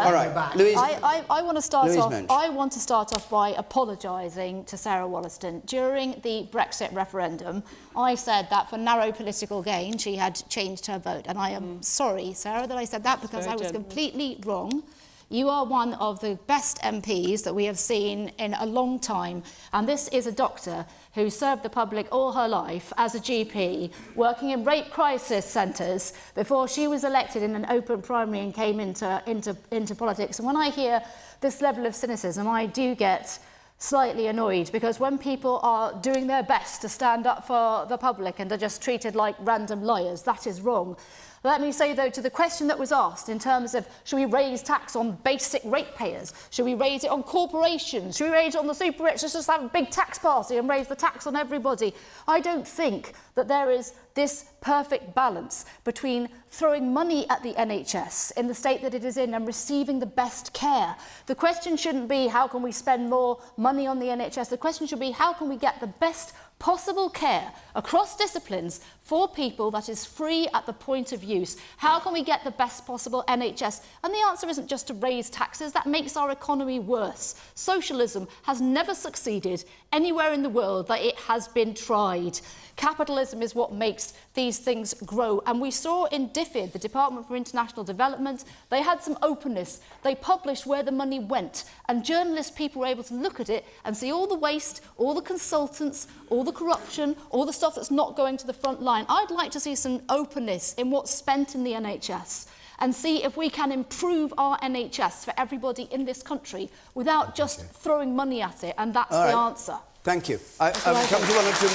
All right, Louise. I want to start off. I want to start off by apologising to Sarah Wollaston. During the Brexit referendum, I said that for narrow political gain, she had changed her vote, and I am sorry, Sarah, that I said that because I was completely wrong. You are one of the best MPs that we have seen in a long time, and this is a doctor who served the public all her life as a GP, working in rape crisis centres before she was elected in an open primary and came into politics. And when I hear this level of cynicism, I do get slightly annoyed, because when people are doing their best to stand up for the public and are just treated like random liars, that is wrong. Let me say, though, to the question that was asked in terms of should we raise tax on basic ratepayers? Should we raise it on corporations? Should we raise it on the super rich? Let's just have a big tax party and raise the tax on everybody. I don't think that there is this perfect balance between throwing money at the NHS in the state that it is in and receiving the best care. The question shouldn't be how can we spend more money on the NHS. The question should be how can we get the best possible care across disciplines for people that is free at the point of use. How can we get the best possible NHS? And the answer isn't just to raise taxes. That makes our economy worse. Socialism has never succeeded anywhere in the world that it has been tried. Capitalism is what makes these things grow. And we saw in DFID, the Department for International Development, they had some openness. They published where the money went. And journalists, people were able to look at it and see all the waste, all the consultants, all the corruption, all the stuff that's not going to the front line. I'd like to see some openness in what's spent in the NHS and see if we can improve our NHS for everybody in this country without just throwing money at it. And that's the answer. Thank you. I've come to one or two...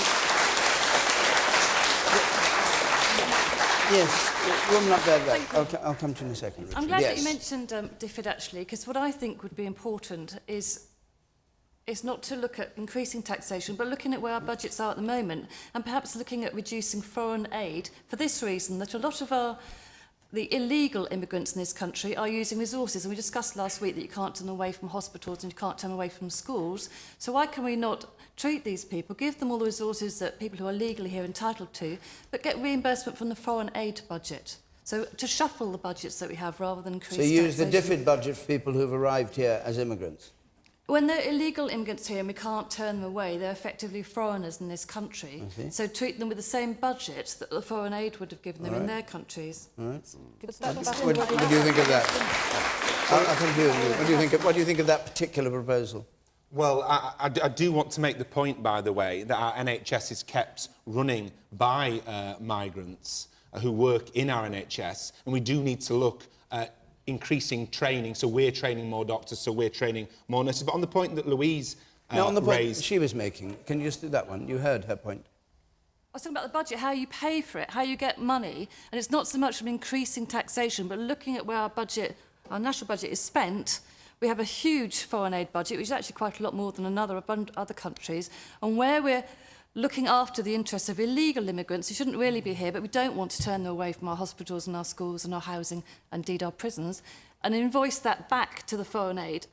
Yes, woman up there. I'll come to you in a second, Richard. I'm glad that you mentioned DFID, actually, because what I think would be important is not to look at increasing taxation, but looking at where our budgets are at the moment, and perhaps looking at reducing foreign aid for this reason, that a lot of the illegal immigrants in this country are using resources, and we discussed last week that you can't turn away from hospitals and you can't turn away from schools. So why can we not treat these people, give them all the resources that people who are legally here are entitled to, but get reimbursement from the foreign aid budget? So to shuffle the budgets that we have rather than increase taxation. So use the DFID budget for people who've arrived here as immigrants? When they're illegal immigrants here and we can't turn them away, they're effectively foreigners in this country. So treat them with the same budget that the foreign aid would have given them in their countries. What do you think of that? I think you. What do you think of that particular proposal? Well, I do want to make the point, by the way, that our NHS is kept running by migrants who work in our NHS, and we do need to look at increasing training, so we're training more doctors, so we're training more nurses. But on the point that Louise on the point raised... she was making, can you just do that one? You heard her point. I was talking about the budget, how you pay for it, how you get money, and it's not so much from increasing taxation, but looking at where our budget, our national budget is spent. We have a huge foreign aid budget, which is actually quite a lot more than other countries, and where we're looking after the interests of illegal immigrants who shouldn't really be here, but we don't want to turn them away from our hospitals and our schools and our housing, and indeed our prisons, and invoice that back to the foreign aid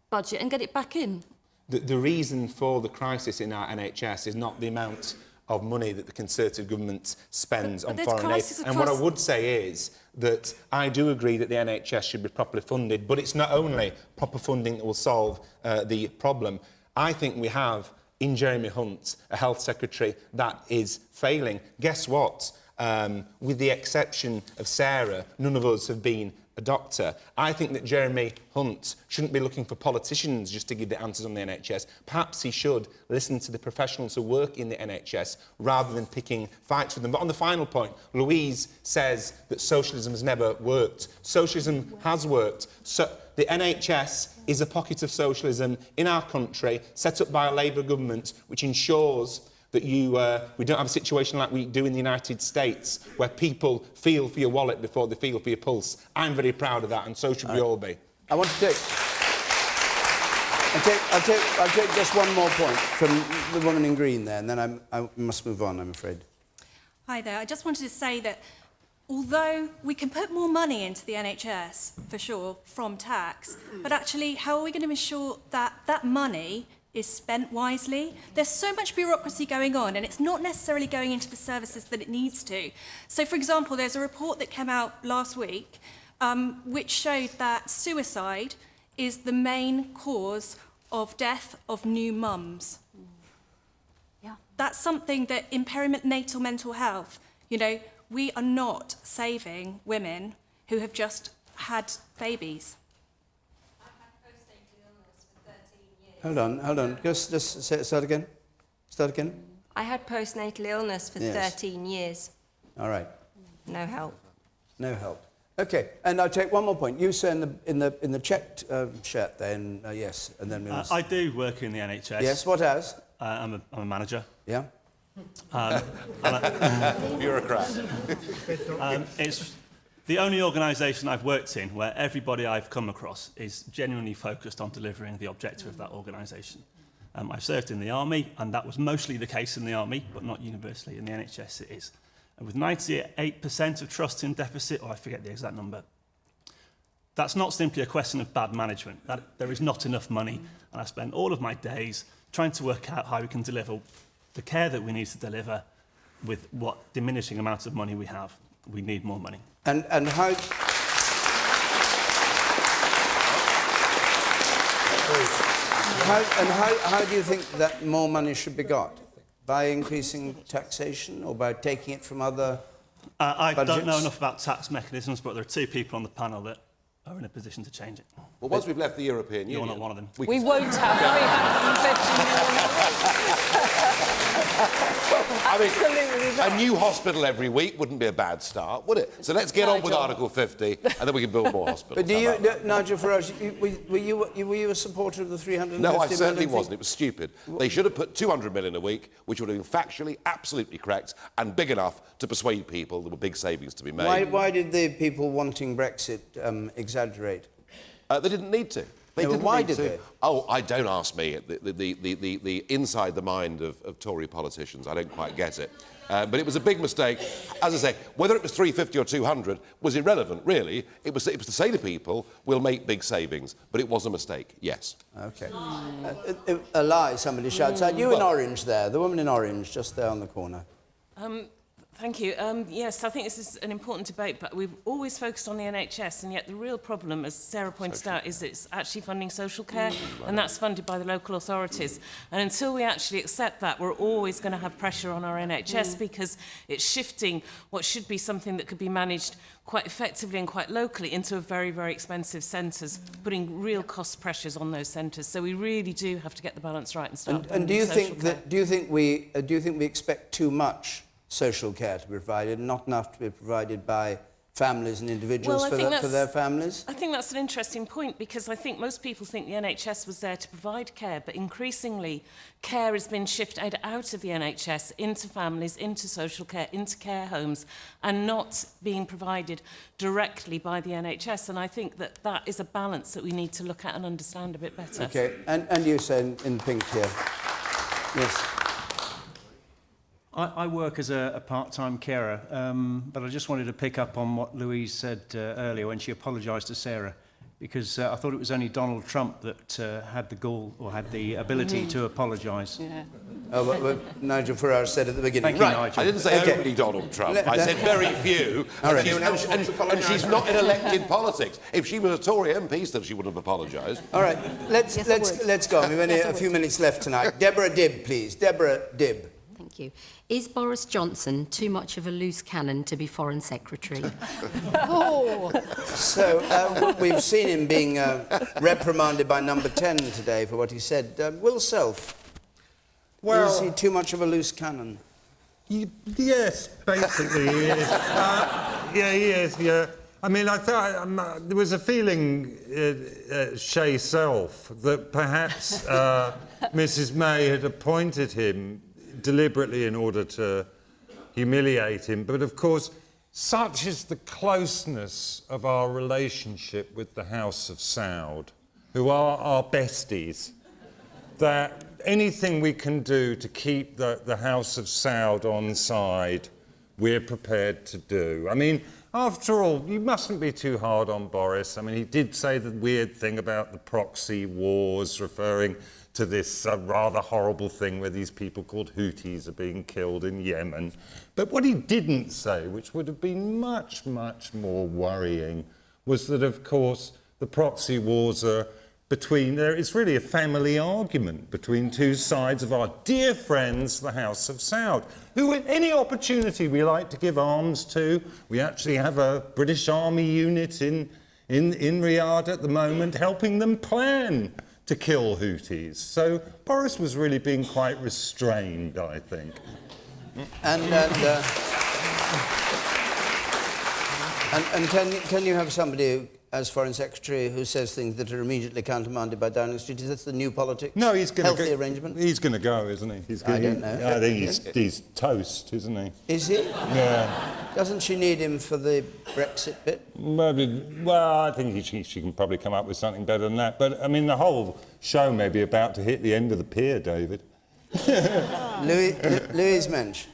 budget and get it back in. The reason for the crisis in our NHS is not the amount of money that the Conservative government spends on foreign aid. And what I would say is that I do agree that the NHS should be properly funded, but it's not only proper funding that will solve the problem. I think we have, in Jeremy Hunt, a health secretary that is failing. Guess what? With the exception of Sarah, none of us have been a doctor. I think that Jeremy Hunt shouldn't be looking for politicians just to give the answers on the NHS. Perhaps he should listen to the professionals who work in the NHS rather than picking fights with them. But on the final point, Louise says that socialism has never worked. Socialism has worked. So the NHS is a pocket of socialism in our country, set up by a Labour government, which ensures that we don't have a situation like we do in the United States, where people feel for your wallet before they feel for your pulse. I'm very proud of that, and so should we all be. I want to take... I'll take just one more point from the woman in green there, and then I must move on, I'm afraid. Hi there. I just wanted to say that although we can put more money into the NHS, for sure, from tax, but actually, how are we going to ensure that that money is spent wisely? There's so much bureaucracy going on, and it's not necessarily going into the services that it needs to. So, for example, there's a report that came out last week which showed that suicide is the main cause of death of new mums. Yeah. That's something that in perinatal mental health, you know, we are not saving women who have just had babies. Hold on. Just start again. Start again. I had postnatal illness for 13 years. All right. No help. No help. Okay, and I'll take one more point. You say in the checked shirt then, yes, and then... I do work in the NHS. Yes, what as? I'm a manager. Yeah. Bureaucrat. It's the only organisation I've worked in where everybody I've come across is genuinely focused on delivering the objective of that organisation. I've served in the army, and that was mostly the case in the army, but not universally. In the NHS it is. And with 98% of trust in deficit, or I forget the exact number, that's not simply a question of bad management. There is not enough money, and I spend all of my days trying to work out how we can deliver the care that we need to deliver with what diminishing amounts of money we have. We need more money. And how... How do you think that more money should be got? By increasing taxation or by taking it from other I budgets? don't know enough about tax mechanisms, but there are two people on the panel that are in a position to change it. Well, once we've left the European Union... You're not one of them. We won't have 350 I mean, a new hospital every week wouldn't be a bad start, would it? So let's get on with Article 50, and then we can build more hospitals. But Nigel Farage, were you a supporter of the 350 No, I certainly million wasn't. It was stupid. They should have put 200 million a week, which would have been factually absolutely correct and big enough to persuade people there were big savings to be made. Why did the people wanting Brexit exaggerate? They didn't need to. Why did they? Oh, don't ask me. The inside the mind of Tory politicians, I don't quite get it. But it was a big mistake. As I say, whether it was 350 or 200 was irrelevant, really. It was to say to people, we'll make big savings. But it was a mistake, yes. OK. A lie, somebody shouts out. You in orange there, the woman in orange, just there on the corner. Thank you. Yes, I think this is an important debate, but we've always focused on the NHS, and yet the real problem, as Sarah pointed out, is it's actually funding social care, and that's funded by the local authorities. And until we actually accept that, we're always going to have pressure on our NHS because it's shifting what should be something that could be managed quite effectively and quite locally into very, very expensive centres, putting real cost pressures on those centres. So we really do have to get the balance right and start. And do you think we expect too much social care to be provided, not enough to be provided by families and individuals for their families? I think that's an interesting point, because I think most people think the NHS was there to provide care, but increasingly care has been shifted out of the NHS into families, into social care, into care homes, and not being provided directly by the NHS. And I think that that is a balance that we need to look at and understand a bit better. OK, and you said in pink here. Yes. I work as a part-time carer, but I just wanted to pick up on what Louise said earlier when she apologised to Sarah, because I thought it was only Donald Trump that had the gall or had the ability to apologise. Yeah. Oh, what Nigel Farage said at the beginning. Thank you, Nigel. I didn't say only Donald Trump. I said very few. Right. And she's not in elected politics. If she was a Tory MP, then she wouldn't have apologised. All right, let's go. We've only a few minutes left tonight. Deborah Dibb, please. Deborah Dibb. Thank you. Is Boris Johnson too much of a loose cannon to be Foreign Secretary? So we've seen him being reprimanded by Number 10 today for what he said. Will Self, is he too much of a loose cannon? Yes, basically he is. Yeah, he is, yeah. I mean, I thought there was a feeling, Shay Self, that perhaps Mrs May had appointed him deliberately in order to humiliate him. But of course, such is the closeness of our relationship with the House of Saud, who are our besties, that anything we can do to keep the House of Saud on side, we're prepared to do. I mean, after all, you mustn't be too hard on Boris. I mean, he did say the weird thing about the proxy wars, referring to this rather horrible thing where these people called Houthis are being killed in Yemen. But what he didn't say, which would have been much, much more worrying, was that, of course, the proxy wars are it's really a family argument between two sides of our dear friends, the House of Saud, who at any opportunity we like to give arms to. We actually have a British Army unit in Riyadh at the moment helping them plan to kill Houthis. So Boris was really being quite restrained, I think. And can you have somebody as Foreign Secretary who says things that are immediately countermanded by Downing Street? Is that the new politics? No, he's going to healthy arrangement. He's going to go, isn't he? I don't know. I think he's toast, isn't he? Is he? Yeah. Doesn't she need him for the Brexit bit? Well, I think she can probably come up with something better than that. But I mean, the whole show may be about to hit the end of the pier, David. Louise Mensch.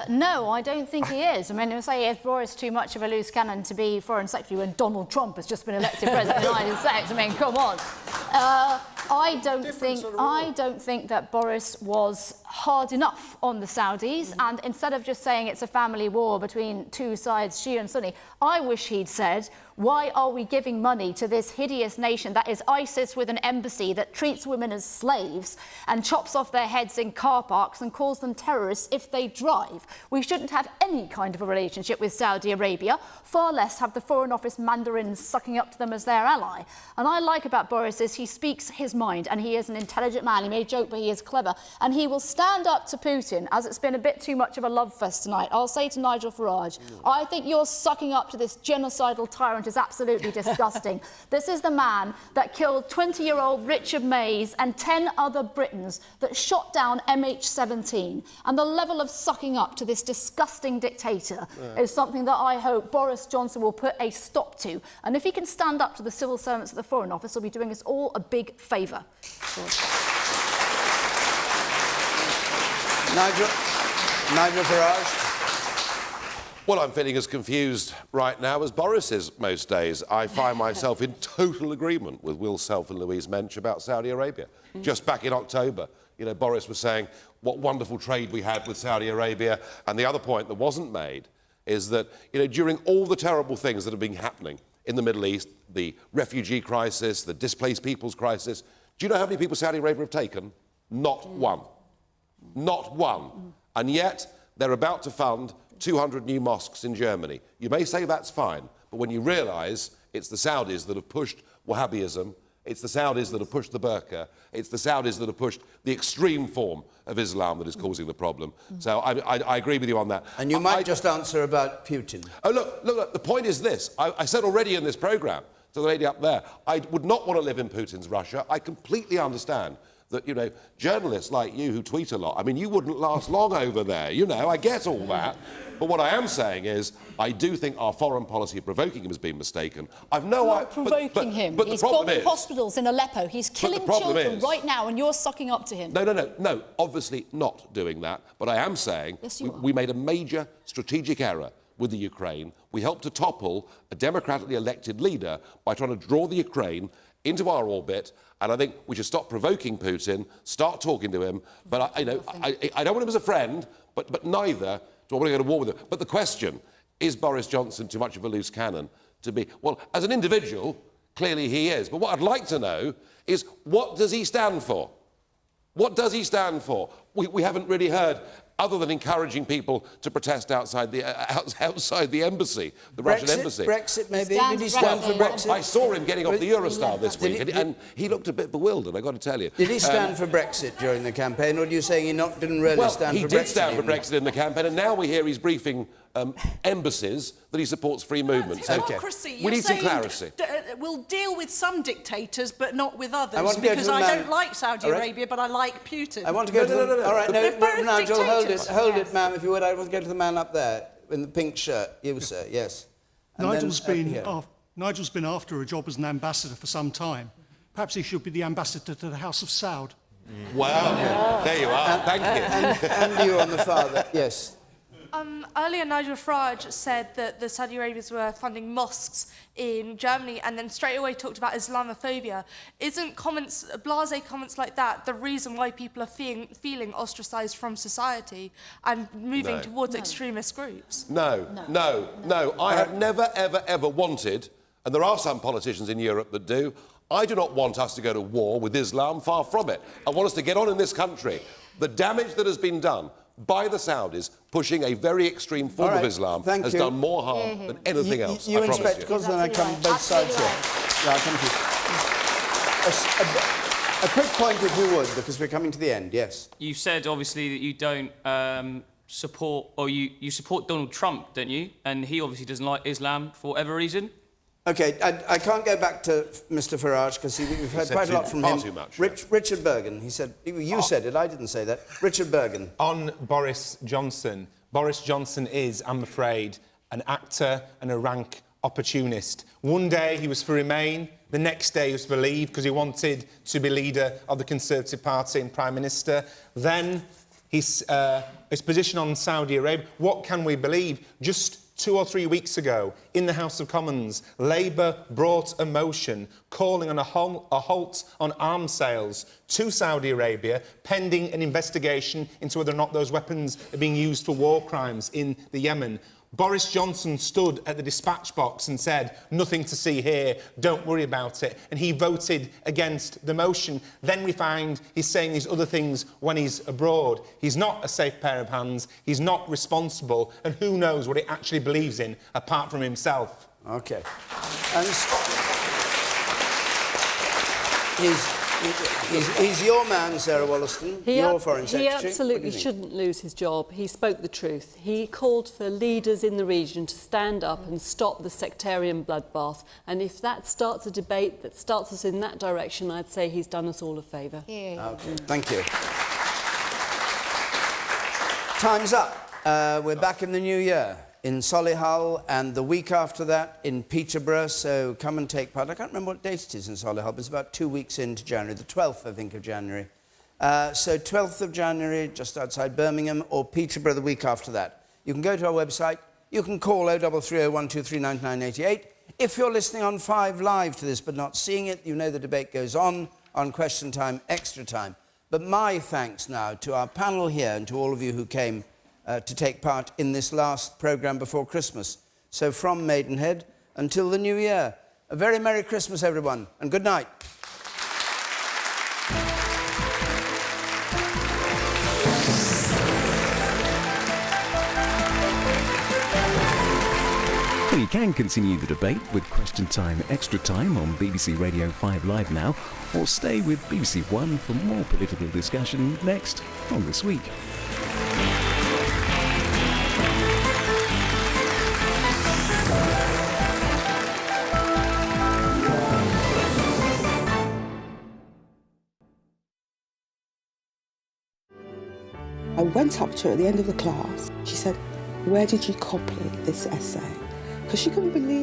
No, I don't think he is. I mean, I say, is Boris too much of a loose cannon to be Foreign Secretary when Donald Trump has just been elected President of the United States? I mean, come on. I don't think that Boris was hard enough on the Saudis, and instead of just saying it's a family war between two sides, Shia and Sunni, I wish he'd said, why are we giving money to this hideous nation that is ISIS with an embassy that treats women as slaves and chops off their heads in car parks and calls them terrorists if they drive? We shouldn't have any kind of a relationship with Saudi Arabia, far less have the Foreign Office mandarins sucking up to them as their ally. And I like about Boris is he speaks his mind, and he is an intelligent man. He may joke, but he is clever. And he will stand up to Putin, as it's been a bit too much of a love fest tonight. I'll say to Nigel Farage, I think you're sucking up to this genocidal tyrant is absolutely disgusting. This is the man that killed 20-year-old Richard Mays and 10 other Britons, that shot down MH17. And the level of sucking up to this disgusting dictator is something that I hope Boris Johnson will put a stop to. And if he can stand up to the civil servants at the Foreign Office, he'll be doing us all a big favour. Nigel Farage. Well, I'm feeling as confused right now as Boris is most days. I find myself in total agreement with Will Self and Louise Mensch about Saudi Arabia. Just back in October, You know, Boris was saying what wonderful trade we had with Saudi Arabia, and the other point that wasn't made is that, you know, during all the terrible things that have been happening in the Middle East, the refugee crisis, the displaced peoples crisis, do you know how many people Saudi Arabia have taken? Not one. Not one. And yet, they're about to fund 200 new mosques in Germany. You may say that's fine, but when you realise it's the Saudis that have pushed Wahhabism, it's the Saudis that have pushed the burqa, it's the Saudis that have pushed the extreme form of Islam that is causing the problem. So I agree with you on that. And you might just answer about Putin. Oh, look, the point is this. I said already in this programme to the lady up there, I would not want to live in Putin's Russia. I completely understand that, you know, journalists like you who tweet a lot, I mean, you wouldn't last long over there, you know, I get all that. But what I am saying is, I do think our foreign policy of provoking him has been mistaken. I've no idea. Provoking him. But He's the problem bombing is, hospitals in Aleppo. He's killing children right now, and you're sucking up to him. No, obviously not doing that. But I am saying we made a major strategic error with the Ukraine. We helped to topple a democratically elected leader by trying to draw the Ukraine into our orbit, and I think we should stop provoking Putin, start talking to him. But I don't want him as a friend, but neither do I want to go to war with him. But the question, is Boris Johnson too much of a loose cannon to be... Well, as an individual, clearly he is. But what I'd like to know is, what does he stand for? What does he stand for? We haven't really heard, other than encouraging people to protest outside the embassy, the Russian embassy. Brexit, maybe? Did he stand for Brexit? I saw him getting off the Eurostar this week, and he looked a bit bewildered, I've got to tell you. Did he stand for Brexit during the campaign, or are you saying he didn't really stand for Brexit? He did stand for Brexit in the campaign, and now we hear he's briefing embassies that he supports free movement. So we need some clarity. We'll deal with some dictators, but not with others, want to go because to the I man. don't like Saudi Arabia, but I like Putin. I want to go to the... All right, Nigel, hold it, ma'am, if you would. I want to go to the man up there in the pink shirt. You, sir, yes. And Nigel's then, Nigel's been after a job as an ambassador for some time. Perhaps he should be the ambassador to the House of Saud. Wow, there you are. Thank you. And you on the far there, yes. Earlier, Nigel Farage said that the Saudi Arabians were funding mosques in Germany, and then straight away talked about Islamophobia. Isn't blasé comments like that the reason why people are feeling ostracised from society and moving towards extremist groups? No. I have never, ever wanted, and there are some politicians in Europe that do, I do not want us to go to war with Islam, far from it. I want us to get on in this country. The damage that has been done by the Saudis pushing a very extreme form of Islam has done more harm than anything else. You I promise inspect, because then I come both sides here. Yeah, I'll come to you. A quick point, if you would, because we're coming to the end, yes. You said, obviously, that you don't support, or you support Donald Trump, don't you? And he obviously doesn't like Islam for whatever reason. OK, I can't go back to Mr Farage, because we've heard quite a lot from him. Too much, Richard Burgon, he said... You said it, I didn't say that. Richard Burgon. On Boris Johnson is, I'm afraid, an actor and a rank opportunist. One day he was for Remain, the next day he was for Leave, because he wanted to be leader of the Conservative Party and Prime Minister. Then his position on Saudi Arabia. What can we believe? Just 2 or 3 weeks ago, in the House of Commons, Labour brought a motion calling on a halt on arms sales to Saudi Arabia, pending an investigation into whether or not those weapons are being used for war crimes in the Yemen. Boris Johnson stood at the dispatch box and said, nothing to see here, don't worry about it, and he voted against the motion. Then we find he's saying these other things when he's abroad. He's not a safe pair of hands, he's not responsible, and who knows what he actually believes in, apart from himself. OK. And he's your man, Sarah Wollaston, your Foreign Secretary. He absolutely shouldn't lose his job. He spoke the truth. He called for leaders in the region to stand up and stop the sectarian bloodbath. And if that starts a debate that starts us in that direction, I'd say he's done us all a favour. OK, thank you. Time's up. We're back in the new year. In Solihull, and the week after that in Peterborough, so come and take part. I can't remember what date it is in Solihull, but it's about 2 weeks into January, the 12th, I think, of January. So 12th of January, just outside Birmingham, or Peterborough the week after that. You can go to our website, you can call 0330 123 9988. If you're listening on 5 Live to this but not seeing it, you know the debate goes on Question Time, Extra Time. But my thanks now to our panel here and to all of you who came to take part in this last programme before Christmas. So from Maidenhead until the new year, a very Merry Christmas, everyone, and good night. Well, you can continue the debate with Question Time Extra Time on BBC Radio 5 Live now, or stay with BBC One for more political discussion next on This Week. I went up to her at the end of the class. She said, "Where did you copy this essay?" Because she couldn't believe